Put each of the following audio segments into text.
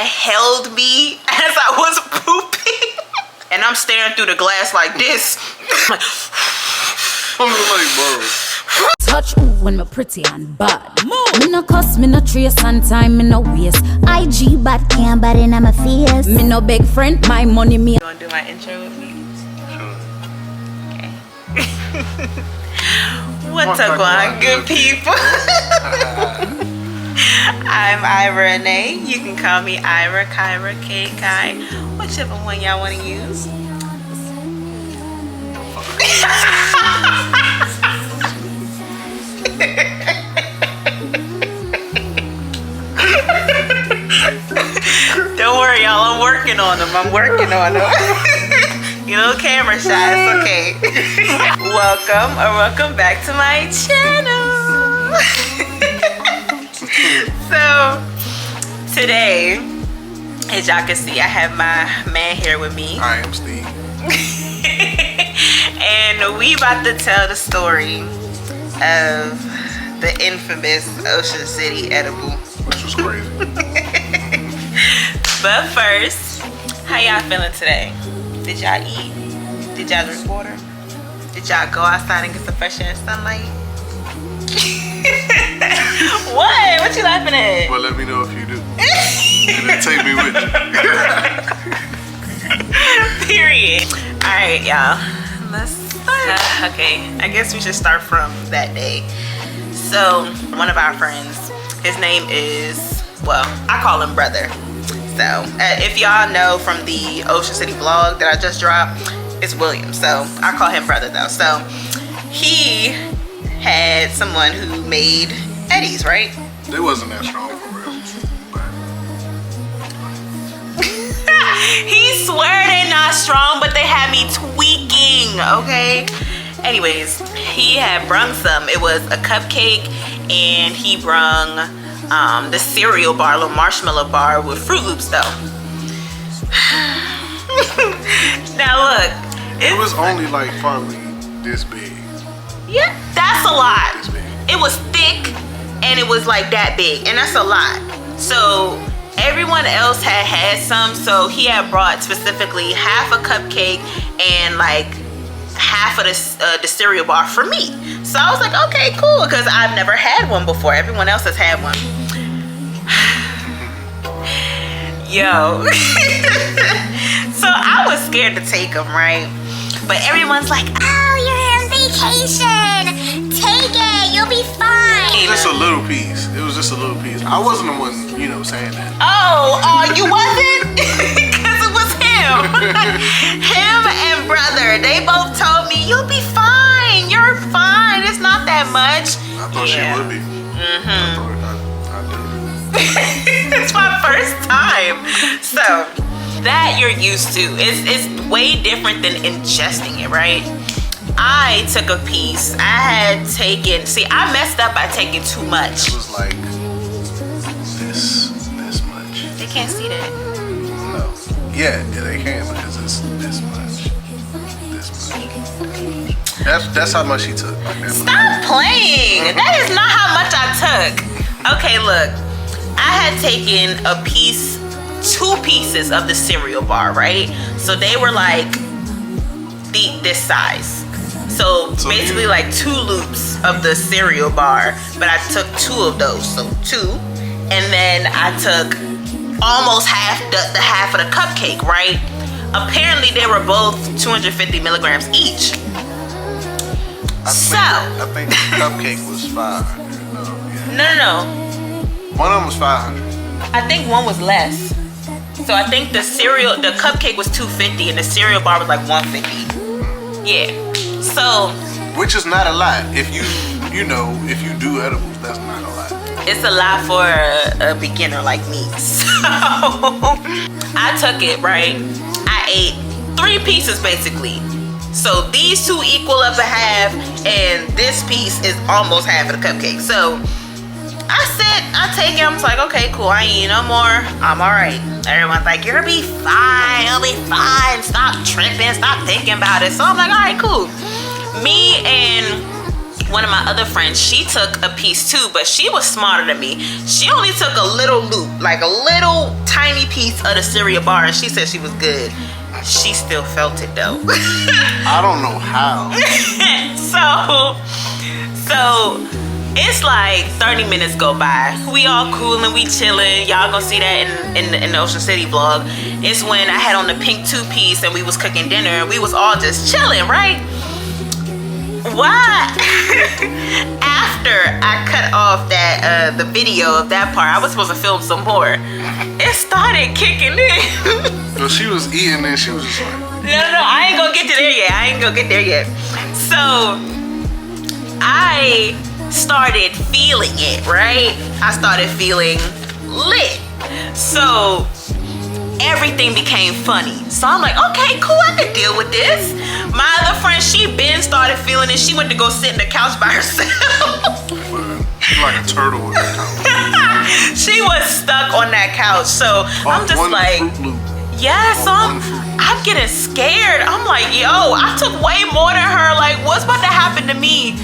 and held me as I was pooping. And I'm staring through the glass like this. I'm like, bro. Touch when me pretty and bad. Me no cuss, me no trace and time, me no waste. IG bad can't bad in my face. Me no big friend, my money me. You wanna do my intro with me? Sure. Okay. What's up, going good people? I'm Ira Onae. You can call me Ira, Kyra, Kai, whichever one y'all want to use. Don't worry, y'all. I'm working on them. You know, camera shy. It's okay. Welcome back to my channel. So today, as y'all can see, I have my man here with me. I am Steve. And we about to tell the story of the infamous Ocean City edible. Which was crazy. But first, how y'all feeling today? Did y'all eat? Did y'all drink water? Did y'all go outside and get some fresh air and sunlight? What you laughing at? Well, let me know if you do. And then take me with you. Period. Alright, y'all. Let's start. Okay, I guess we should start from that day. So, one of our friends, his name is, well, I call him Brother. So, if y'all know from the Ocean City vlog that I just dropped, it's William. So, I call him Brother though. So, he had someone who made Eddies, right? They wasn't that strong for real. He swear they not strong, but they had me tweaking, okay? Anyways, he had brung some. It was a cupcake, and he brung the cereal bar, little marshmallow bar with Fruit Loops though. Now look. It was only like probably this big. Yeah, that's a lot. This big. It was thick, and it was like that big, and that's a lot. So everyone else had some, so he had brought specifically half a cupcake and like half of the cereal bar for me. So I was like, okay, cool, because I've never had one before. Everyone else has had one. Yo. So I was scared to take them, right? But everyone's like, oh, you're on vacation. Take it, you'll be fine. Just a little piece. It was just a little piece. I wasn't the one, saying that. Oh, you wasn't? Because it was him. Him and Brother. They both told me, you'll be fine. You're fine. It's not that much. I thought she would be. I did. It's my first time. So, that you're used to. It's way different than ingesting it, right? I took a piece. I had taken, I messed up by taking too much. It was like this much. They can't see that. No. Yeah, they can because it's this much. That's how much she took. Like that Stop playing. That is not how much I took. Okay, look. I had taken a piece, 2 pieces of the cereal bar, right? So they were like this size. So basically like 2 loops of the cereal bar, but I took 2 of those, so 2. And then I took almost half the half of the cupcake, right? Apparently they were both 250 milligrams each. I think the cupcake was 500. No. One of them was 500. I think one was less. So I think the cupcake was 250 and the cereal bar was like 150. Yeah. So. Which is not a lot. If you do edibles, that's not a lot. It's a lot for a beginner like me. So I took it, right? I ate 3 pieces basically. So these 2 equal up a half, and this piece is almost half of the cupcake. So I take it. I was like, okay, cool. I ain't eat no more. I'm all right. Everyone's like, you'll be fine. You'll be fine. Stop tripping. Stop thinking about it. So I'm like, all right, cool. Me and one of my other friends, she took a piece too, but she was smarter than me. She only took a little loop, like a little tiny piece of the cereal bar, and she said she was good. She still felt it though. I don't know how. So it's like 30 minutes go by. We all coolin', we chillin'. Y'all gonna see that in the Ocean City vlog. It's when I had on the pink 2-piece and we was cooking dinner and we was all just chillin', right? Why? After I cut off that the video of that part, I was supposed to film some more. It started kicking in. So she was eating and she was just like, No, I ain't gonna get to there yet. So I started feeling it, right? I started feeling lit. So everything became funny. So I'm like, okay, cool, I can deal with this. My other friend, she been started feeling it. She went to go sit in the couch by herself. she's like a turtle on that couch. She was stuck on that couch. So I'm just one like, Fruit Loop. yeah, so I'm getting scared. I'm like, yo, I took way more than her. Like, what's about to happen to me?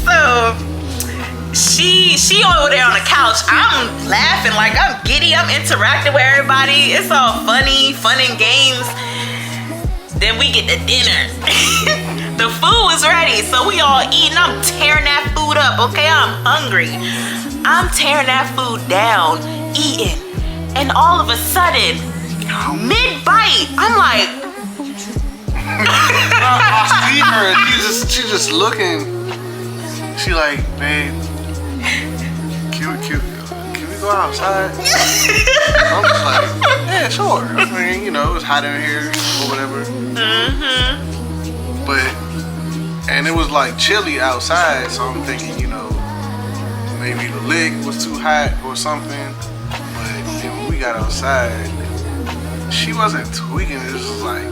So she over there on the couch. I'm laughing like I'm giddy. I'm interacting with everybody. It's all funny, fun and games. Then we get to dinner. The food was ready, so we all eating. I'm tearing that food up, okay? I'm hungry. I'm tearing that food down, eating. And all of a sudden, mid-bite, I'm like, I see her. She's just looking. She like, babe, can we go outside? I'm just like, yeah, sure. I mean, you know, it's hot in here or whatever. And it was like chilly outside, so I'm thinking, you know, maybe the lick was too hot or something. But then when we got outside, she wasn't tweaking. It was just like,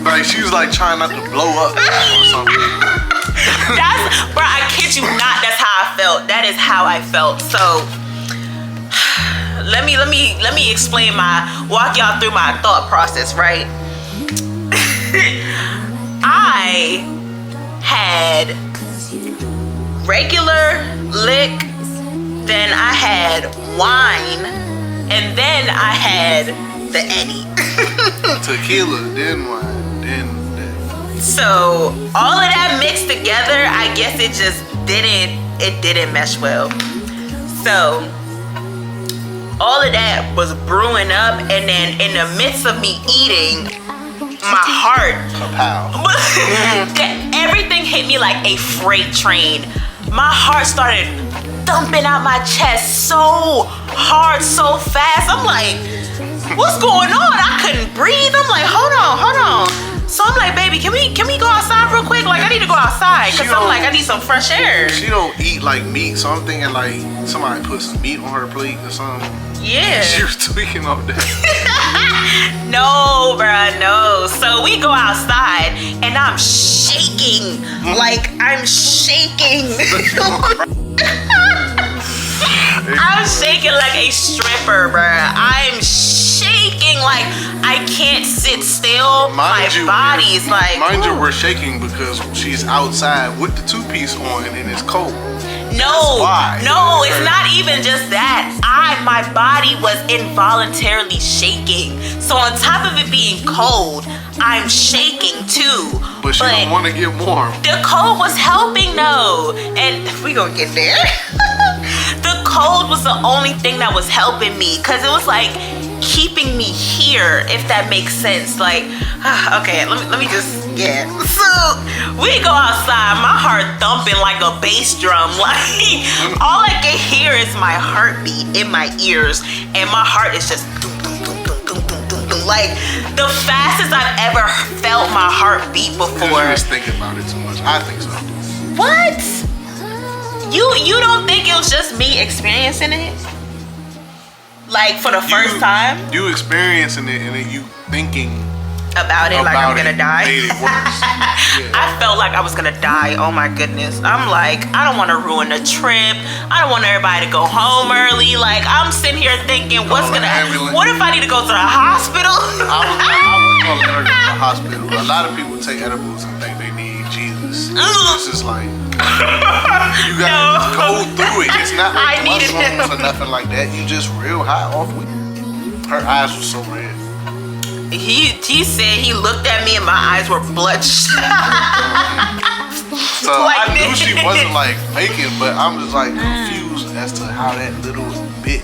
like she was like trying not to blow up or something. bro, I kid you not, that's how I felt. That is how I felt. So let me explain walk y'all through my thought process, right? I had regular lick, then I had wine, and then I had the Eddy. Tequila, then wine, then that. So all of that mixed together, I guess it just didn't mesh well. So all of that was brewing up, and then in the midst of me eating, my heart, everything hit me like a freight train. My heart started thumping out my chest so hard, so fast. I'm like, what's going on? I couldn't breathe. I'm like, hold on. So I'm like, baby, can we go outside real quick? Like, I need to go outside because I'm like, I need some fresh air. She don't eat like meat, so I'm thinking like somebody put some meat on her plate or something. Yeah. She was tweaking off that. No, bruh, no. So we go outside and I'm shaking. Like, I'm shaking. I'm shaking like a stripper, bruh. I'm shaking like I can't sit still. My body's like... Mind you, we're shaking because she's outside with the 2-piece on and it's cold. No, it's not even just that. My body was involuntarily shaking. So on top of it being cold, I'm shaking too. But she don't want to get warm. The cold was helping though. And we gonna get there. The cold was the only thing that was helping me. Cause it was like keeping me here, if that makes sense. Like, okay, let me just, yeah. So we go outside, my heart thumping like a bass drum. Like, all I can hear is my heartbeat in my ears, and my heart is just doom, doom, doom, doom, doom, doom, doom, doom. Like the fastest I've ever felt my heart beat before. You was thinking about it too much. I think so. What? You don't think it was just me experiencing it? Like for the first time? You experiencing it and then you thinking about it, like I'm gonna die. Made it worse. Yeah. I felt like I was gonna die. Oh my goodness. I'm like, I don't want to ruin the trip. I don't want everybody to go home early. Like, I'm sitting here thinking, what if I need to go to the hospital? I was going to the hospital. A lot of people take edibles and think they need Jesus. This is like, you gotta go through it. It's not like mushrooms or nothing like that. You just real high off weed. Her eyes were so red. He said he looked at me and my eyes were bloodshot. So I knew she wasn't like faking, but I'm just like confused as to how that little bit.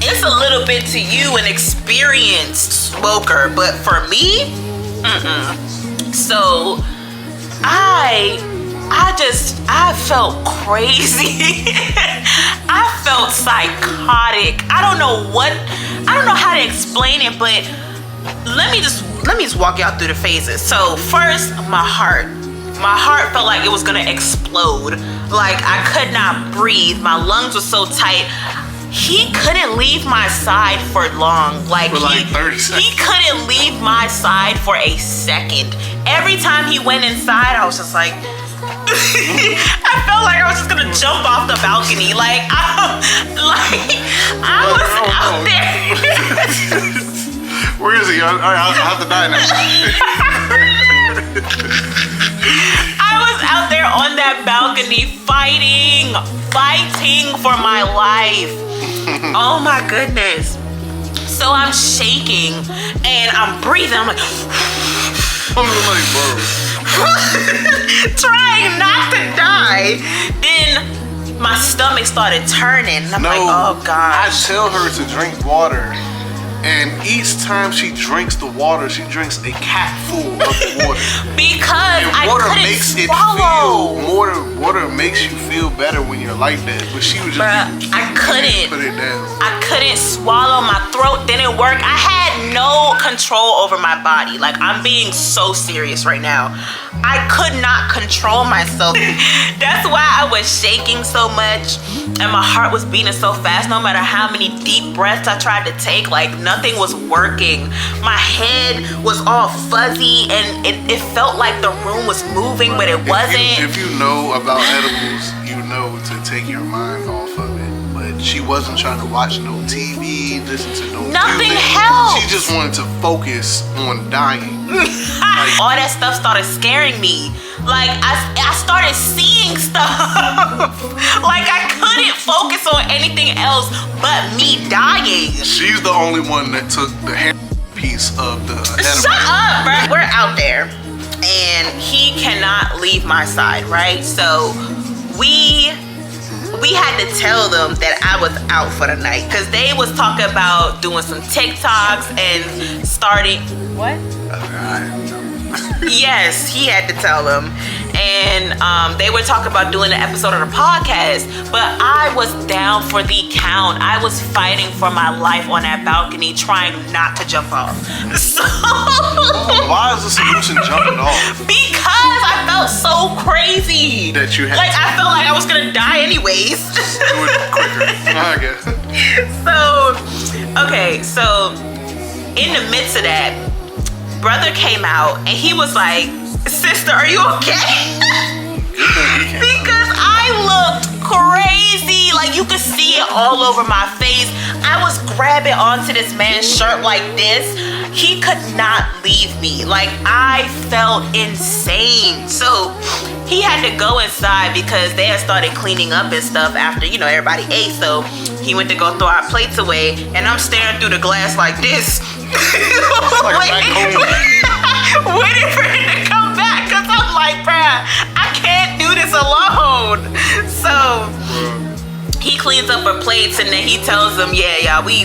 It's a little bit to you, an experienced smoker, but for me, So I felt crazy. I felt psychotic. I don't know how to explain it, but let me just walk y'all through the phases. So first, my heart felt like it was gonna explode. Like I could not breathe. My lungs were so tight. He couldn't leave my side for long. Like 30 seconds. He couldn't leave my side for a second. Every time he went inside, I was just like, I felt like I was just gonna jump off the balcony. Like I was out there. Where is he? All right, I'll have to die now. I was out there on that balcony fighting for my life. Oh my goodness. So I'm shaking and I'm breathing. I'm like, trying not to die. Then my stomach started turning. And I'm like, oh God. I tell her to drink water. And each time she drinks the water, she drinks a cap full of the water. Because and I couldn't swallow. Water makes you feel better when you're like that. But she was just I couldn't put it down. I couldn't swallow. My throat didn't work. I had no control over my body. Like, I'm being so serious right now. I could not control myself. That's why I was shaking so much and my heart was beating so fast. No matter how many deep breaths I tried to take, like nothing was working. My head was all fuzzy and it felt like the room was moving, but it wasn't. If you know about edibles, you know to take your mind off of it. But she wasn't trying to watch no TV, listen to no nothing music. helped. She just wanted to focus on dying. All that stuff started scaring me. Like I started seeing stuff. Like I couldn't focus on anything else but me dying. She's the only one that took the hair piece of the edible. Shut up, bro. We're out there and he cannot leave my side, right? So we had to tell them that I was out for the night because they was talking about doing some TikToks and starting what? Yes, he had to tell them. And they were talking about doing an episode of the podcast, but I was down for the count. I was fighting for my life on that balcony, trying not to jump off. So why is the solution jumping off? Because I felt so crazy that you had like I felt like I was gonna die anyways. Do it quicker, I guess. So in the midst of that, brother came out and he was like, sister, are you okay? Because I looked crazy. Like you could see it all over my face. I was grabbing onto this man's shirt like this. He could not leave me. Like I felt insane. So he had to go inside because they had started cleaning up and stuff after, everybody ate. So he went to go throw our plates away and I'm staring through the glass like this. Waiting for him to come back because I'm like, bruh, I can't do this alone. So he cleans up her plates and then he tells them, yeah, we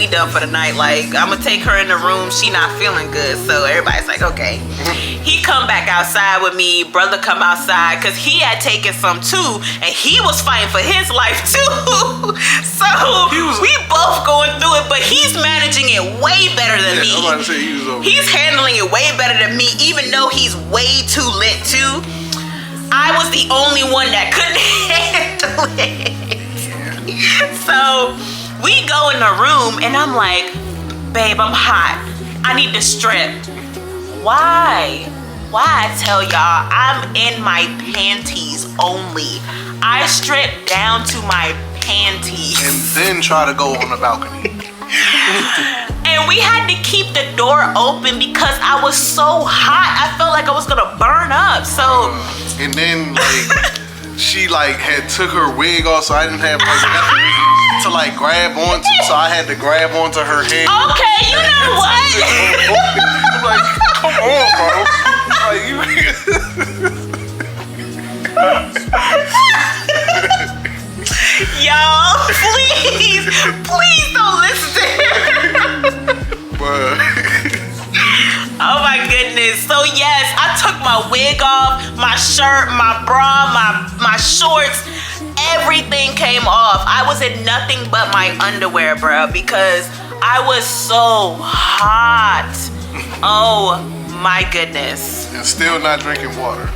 done for the night. Like, I'm gonna take her in the room. She not feeling good. So everybody's like, okay. He come back outside with me. Brother come outside because he had taken some too and he was fighting for his life too. So we both going through it, but he's managing it way better than me. I'm about to say he's handling it way better than me, even though he's way too lit too. I was the only one that couldn't handle it. So we go in the room and I'm like, babe, I'm hot. I need to strip. Why I tell y'all, I'm in my panties only. I stripped down to my panties. And then try to go on the balcony. And we had to keep the door open because I was so hot. I felt like I was gonna burn up. So and then like she like had took her wig off, so I didn't have like nothing to like grab onto, so I had to grab onto her head. Okay, you know what? I'm like, come on, bro. Like you. Y'all, please don't listen to him. Oh my goodness. So yes, I took my wig off, my shirt, my bra, my shorts, everything came off. I was in nothing but my underwear, bro, because I was so hot. Oh my goodness. And still not drinking water.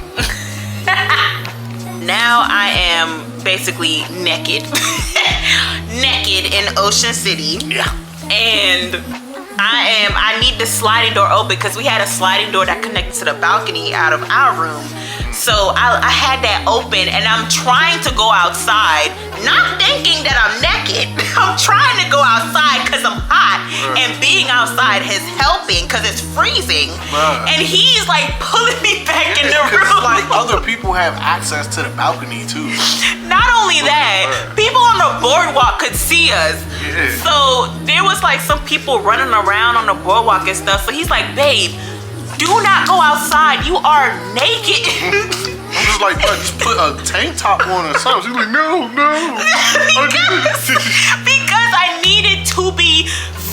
Now I am basically naked. Naked in Ocean City. Yeah. And I need the sliding door open because we had a sliding door that connected to the balcony out of our room. So I had that open and I'm trying to go outside, not thinking that I'm naked. I'm trying to go outside because I'm hot, and being outside is helping because it's freezing. And he's like pulling me back in the room. Like other people have access to the balcony too. Not only that, people on the boardwalk could see us. Yeah. So there was like some people running around on the boardwalk and stuff. So he's like, babe, do not go outside. You are naked. I'm just like, bro, just put a tank top on or something. She's like, no. Because I needed to be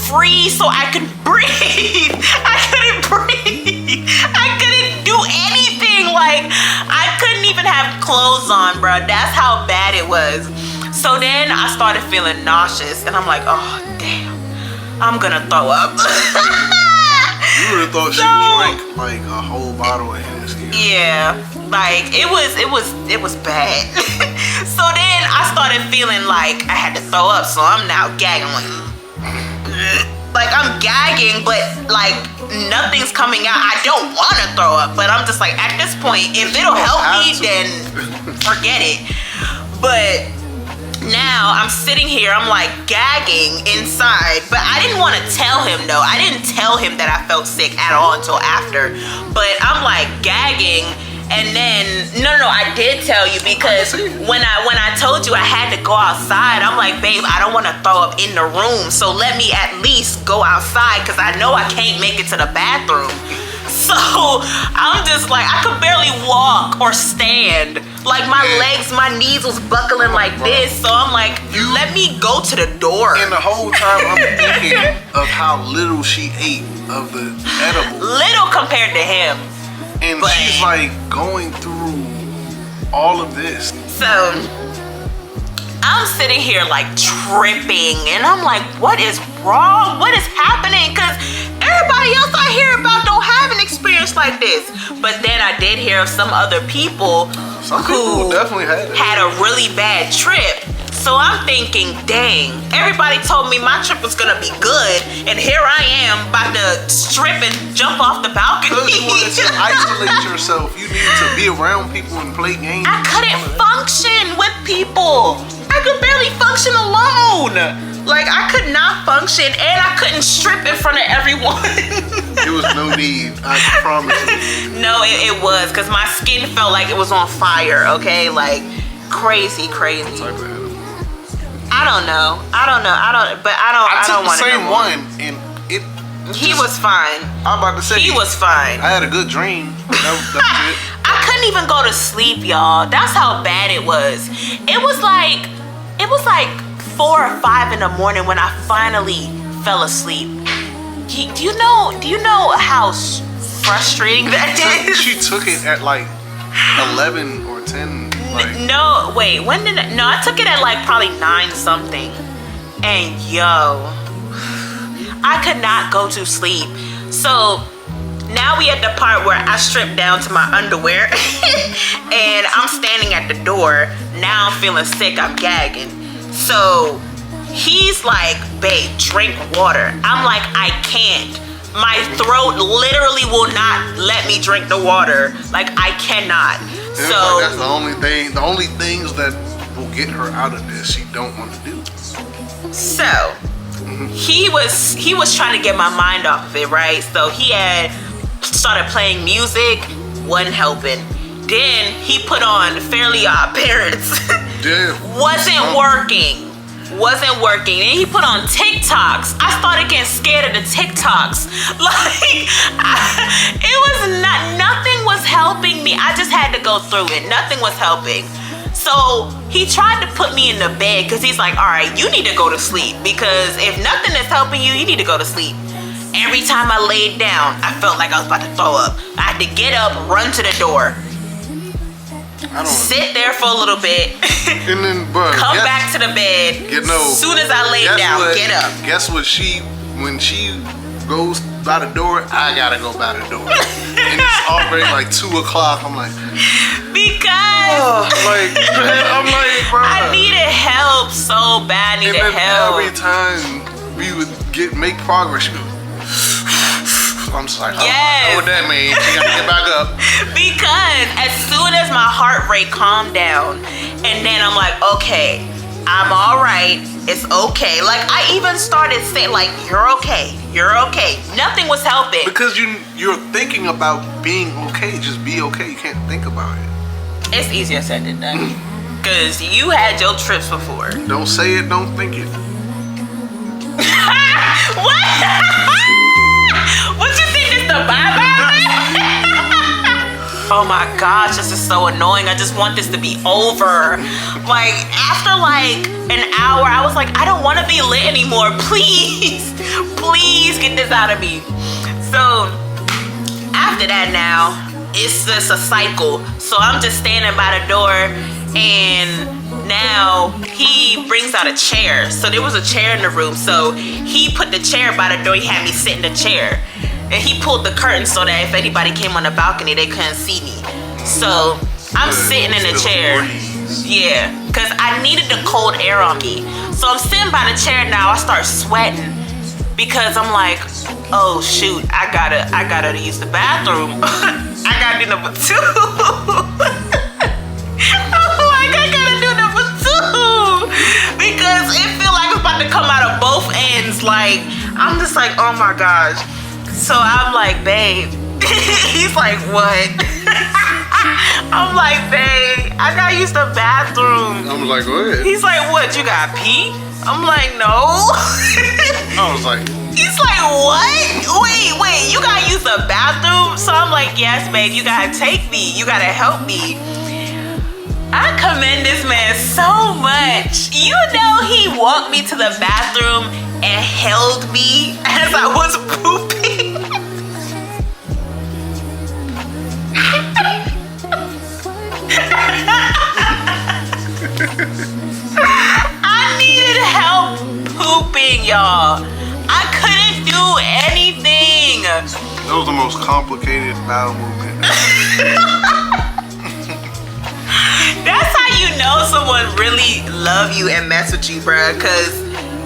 free so I could breathe. I couldn't breathe. I couldn't do anything. Like, I couldn't even have clothes on, bro. That's how bad it was. So then I started feeling nauseous, and I'm like, oh, damn. I'm gonna throw up. You would have thought she drank like a whole bottle of Hennessy. Yeah, like it was bad. So then I started feeling like I had to throw up, so I'm now gagging like I'm gagging, but like nothing's coming out. I don't want to throw up, but I'm just like, at this point, if it'll help me, then forget it. But now I'm sitting here, I'm like gagging inside, but I didn't want to tell him though. I didn't tell him that I felt sick at all until after. But I'm like gagging, and then no, I did tell you because when I told you I had to go outside, I'm like, babe, I don't want to throw up in the room, so let me at least go outside because I know I can't make it to the bathroom. So I'm just like, I could barely walk or stand. Like my legs, my knees was buckling like this. So I'm like, let me go to the door. And the whole time I'm thinking of how little she ate of the edible. Little compared to him. And she's like going through all of this. So I'm sitting here like tripping, and I'm like, what is wrong? What is happening? Because everybody else I hear about don't have an experience like this. But then I did hear of some other people who definitely had a really bad trip. So I'm thinking, dang, everybody told me my trip was gonna be good, and here I am about to strip and jump off the balcony. Because you wanted to isolate yourself. You need to be around people and play games. I couldn't function with people. I could barely function alone. Like, I could not function, and I couldn't strip in front of everyone. There was no need, I promise you. No, it was, because my skin felt like it was on fire, okay? Like, crazy. I don't know, but I don't want to. I took the same one, and he was fine. I'm about to say he was fine. I had a good dream. That was it. I couldn't even go to sleep, y'all. That's how bad it was. It was like 4 or 5 in the morning when I finally fell asleep. Do you know how frustrating that is? She took it at like 11 or 10. No, wait. I took it at like probably 9 something. And yo, I could not go to sleep. So now we at the part where I stripped down to my underwear and I'm standing at the door. Now I'm feeling sick, I'm gagging. So he's like, babe, drink water. I'm like, I can't. My throat literally will not let me drink the water. Like, I cannot. So like that's the only things that will get her out of this she don't want to do. So he was trying to get my mind off of it, right? So he had started playing music, wasn't helping. Then he put on Fairly Odd Parents. Wasn't working. And he put on TikToks. I started getting scared of the TikToks. Like, nothing was helping me. I just had to go through it. Nothing was helping. So he tried to put me in the bed because he's like, all right, you need to go to sleep, because if nothing is helping you, you need to go to sleep. Every time I laid down, I felt like I was about to throw up. I had to get up, run to the door, sit there for a little bit, and then come back to the bed. Soon as I lay down, get up. Guess what? When she goes by the door, I gotta go by the door, and it's already like 2 o'clock. I'm like, because I'm like, bro, I needed help so bad. I needed help. Every time we would make progress, she would, I'm just like, I know what that means. You gotta get back up. Because as soon as my heart rate calmed down, and then I'm like, okay, I'm all right. It's okay. Like, I even started saying, like, you're okay. Nothing was helping. Because you're thinking about being okay. Just be okay. You can't think about it. It's easier said than done. Because you had your trips before. Don't say it. Don't think it. What? What you think is the bye-bye? Oh my gosh, this is so annoying. I just want this to be over. Like, after like an hour, I was like, I don't want to be lit anymore. Please get this out of me. So after that now, it's just a cycle. So I'm just standing by the door, and now he brings out a chair. So there was a chair in the room. So he put the chair by the door. He had me sit in the chair. And he pulled the curtain so that if anybody came on the balcony, they couldn't see me. So I'm sitting in the chair. Yeah, because I needed the cold air on me. So I'm sitting by the chair now. I start sweating because I'm like, oh shoot, I gotta use the bathroom. I gotta do number 2. I'm like, I gotta do number 2 because it feel like it's about to come out of both ends. Like, I'm just like, oh my gosh. So I'm like, babe. He's like, what? I'm like, babe, I gotta use the bathroom. I'm like, what? He's like, what? You got pee? I'm like, no. I was like, he's like, what? Wait, you gotta use the bathroom? So I'm like, yes, babe, you gotta take me. You gotta help me. I commend this man so much. You know, he walked me to the bathroom and held me as I was pooping. I needed help pooping, y'all. I couldn't do anything. That was the most complicated bowel movement. That's how you know someone really love you and mess with you, bruh. Cause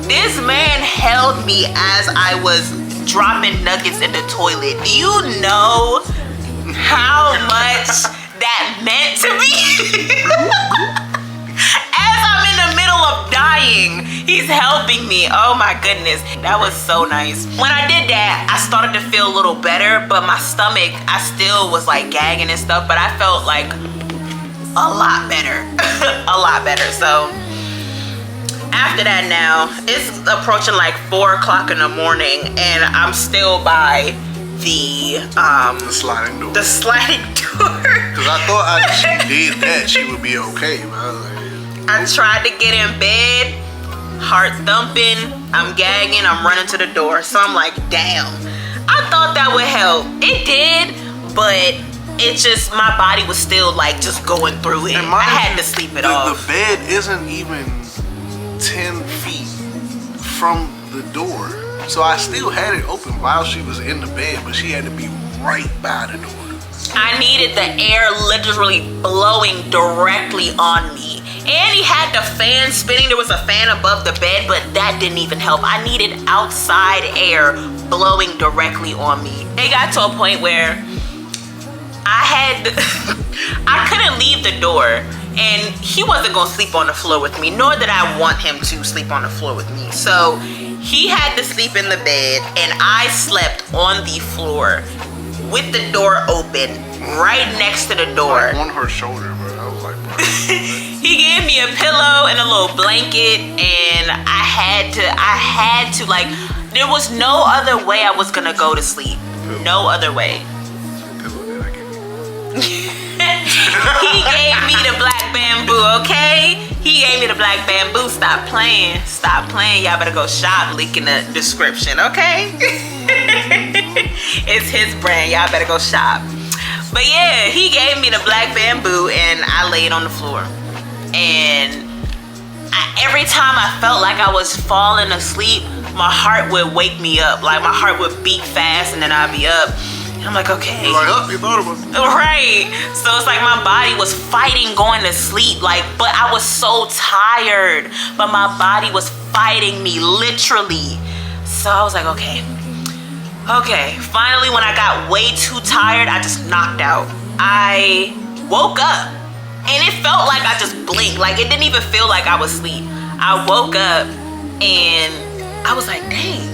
this man held me as I was dropping nuggets in the toilet. Do you know how much that meant to me? As I'm in the middle of dying, he's helping me. Oh my goodness, that was so nice. When I did that, I started to feel a little better, but my stomach, I still was like gagging and stuff, but I felt like a lot better. A lot better. So after that now, it's approaching like 4 o'clock in the morning, and I'm still by the sliding door. The sliding door. Cause I thought she did that, she would be okay. But I was like, I tried to get in bed, heart thumping, I'm gagging, I'm running to the door. So I'm like, damn. I thought that would help. It did, but it just, my body was still like just going through it. I had to sleep it off. The bed isn't even 10 feet from the door. So I still had it open while she was in the bed, but she had to be right by the door. I needed the air literally blowing directly on me. And he had the fan spinning. There was a fan above the bed, but that didn't even help. I needed outside air blowing directly on me. It got to a point where I couldn't leave the door, and he wasn't gonna sleep on the floor with me, nor did I want him to sleep on the floor with me. So he had to sleep in the bed, and I slept on the floor with the door open, right next to the door. Like on her shoulder, bro. I was like, bro. He gave me a pillow and a little blanket, and I had to, like, there was no other way I was gonna go to sleep. No other way. He gave me the black bamboo, okay? He gave me the black bamboo. Stop playing. Stop playing. Y'all better go shop. Link in the description, okay? It's his brand. Y'all better go shop. But yeah, he gave me the black bamboo, and I laid on the floor. And every time I felt like I was falling asleep, my heart would wake me up. Like, my heart would beat fast, and then I'd be up. I'm like, okay. You're like, oh, you thought about it. Right. So it's like my body was fighting going to sleep. Like, but I was so tired. But my body was fighting me, literally. So I was like, okay. Okay. Finally, when I got way too tired, I just knocked out. I woke up. And it felt like I just blinked. Like, it didn't even feel like I was asleep. I woke up and I was like, dang.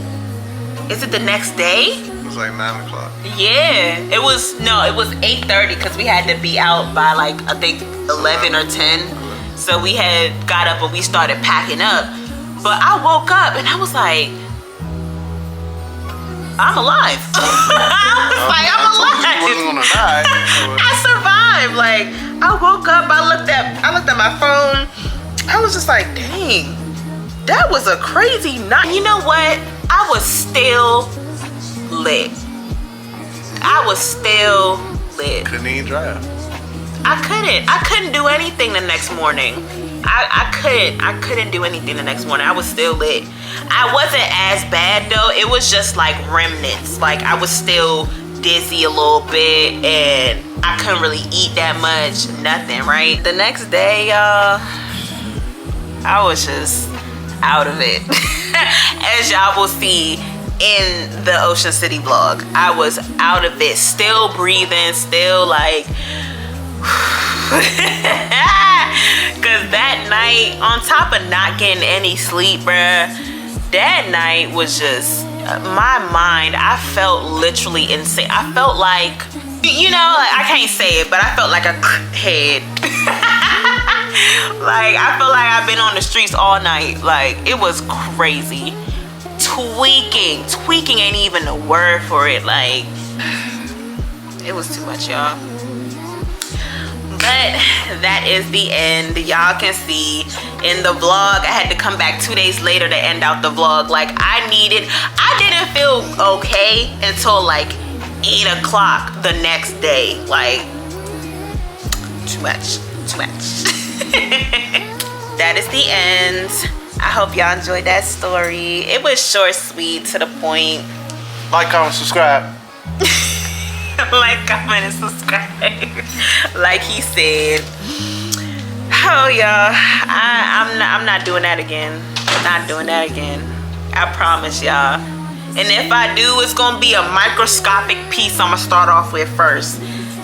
Is it the next day? It was like 9 o'clock. Yeah, it was 8:30 because we had to be out by like, I think 11 or 10. So we had got up and we started packing up. But I woke up and I was like, I'm alive. I was like, I'm alive. You wasn't gonna die. I survived. Like, I woke up, I looked at my phone. I was just like, dang, that was a crazy night. You know what? I was still lit. I was still lit. Couldn't even drive. I couldn't do anything the next morning. I couldn't do anything the next morning. I was still lit. I wasn't as bad though. It was just like remnants. Like, I was still dizzy a little bit, and I couldn't really eat that much. Nothing, right? The next day, y'all, I was just out of it. As y'all will see in the Ocean City vlog, I was out of it, still breathing, still like because that night, on top of not getting any sleep, bruh, that night was just my mind, I felt literally insane. I felt like, you know, like, I can't say it, but I felt like a head. Like, I feel like I've been on the streets all night. Like, it was crazy. Tweaking ain't even a word for it. Like, it was too much, y'all. But that is the end. Y'all can see in the vlog, I had to come back 2 days later to end out the vlog. Like, I didn't feel okay until like 8 o'clock the next day. Like, too much. That is the end. I hope y'all enjoyed that story. It was short, sweet, to the point. Like, comment, subscribe. Like, comment, and subscribe. Like he said. Oh, y'all, I'm not doing that again. Not doing that again. I promise y'all. And if I do, it's gonna be a microscopic piece I'm gonna start off with first,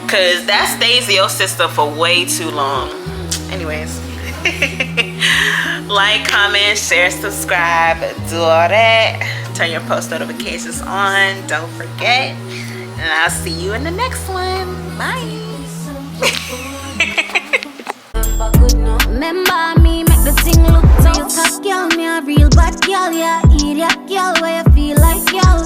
cause that stays in your system for way too long. Anyways. Like, comment, share, subscribe, do all that. Turn your post notifications on. Don't forget. And I'll see you in the next one. Bye. Memba me make the thing look so you top girl, me a real bad girl, yeah, idiot girl, where you feel like girl.